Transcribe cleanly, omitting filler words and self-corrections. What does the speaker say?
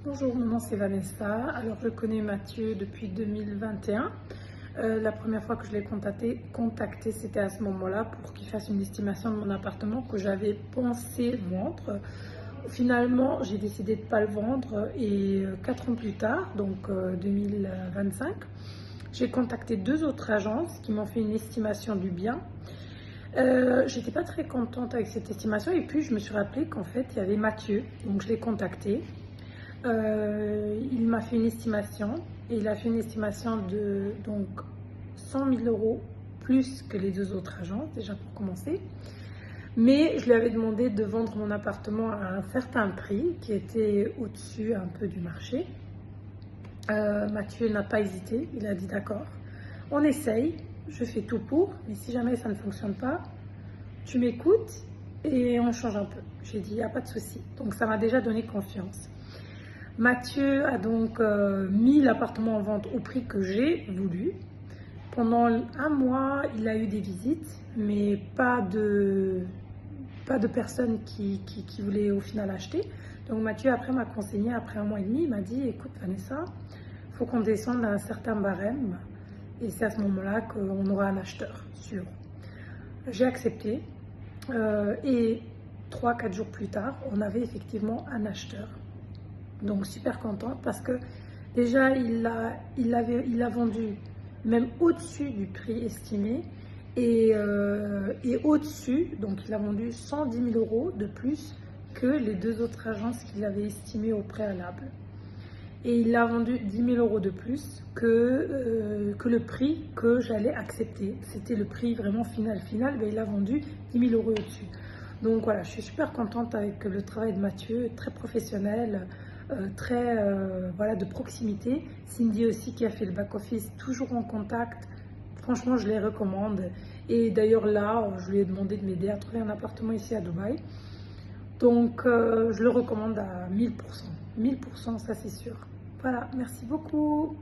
Bonjour, mon nom c'est Vanessa. Alors je connais Mathieu depuis 2021. La première fois que je l'ai contacté, c'était à ce moment-là pour qu'il fasse une estimation de mon appartement que j'avais pensé vendre. Finalement, j'ai décidé de ne pas le vendre et 4 ans plus tard, donc 2025, j'ai contacté deux autres agences qui m'ont fait une estimation du bien. J'étais pas très contente avec cette estimation et puis je me suis rappelé qu'en fait il y avait Mathieu, donc je l'ai contacté. Il m'a fait une estimation et il a fait une estimation de donc 100 000 euros plus que les deux autres agences, déjà pour commencer. Mais je lui avais demandé de vendre mon appartement à un certain prix qui était au-dessus un peu du marché. Mathieu n'a pas hésité, il a dit d'accord, on essaye, je fais tout pour, mais si jamais ça ne fonctionne pas, tu m'écoutes et on change un peu. J'ai dit, il n'y a pas de souci. Donc ça m'a déjà donné confiance. Mathieu a donc mis l'appartement en vente au prix que j'ai voulu. Pendant un mois, il a eu des visites, mais pas de personnes qui voulaient au final acheter. Donc Mathieu, après, m'a conseillé, après un mois et demi, il m'a dit, écoute Vanessa, il faut qu'on descende à un certain barème. Et c'est à ce moment-là qu'on aura un acheteur, sûr. J'ai accepté. Et 3-4 jours plus tard, on avait effectivement un acheteur. Donc super contente parce que déjà il a vendu même au-dessus du prix estimé et au-dessus, donc il a vendu 110 000 euros de plus que les deux autres agences qu'il avait estimées au préalable. Et il a vendu 10 000 euros de plus que le prix que j'allais accepter. C'était le prix vraiment final, mais il a vendu 10 000 euros au-dessus. Donc voilà, je suis super contente avec le travail de Mathieu, très professionnel, très voilà, de proximité. Cindy aussi qui a fait le back-office, toujours en contact. Franchement, je les recommande. Et d'ailleurs là, je lui ai demandé de m'aider à trouver un appartement ici à Dubaï. Donc je le recommande à 1000%. 1000%, ça c'est sûr. Voilà, merci beaucoup.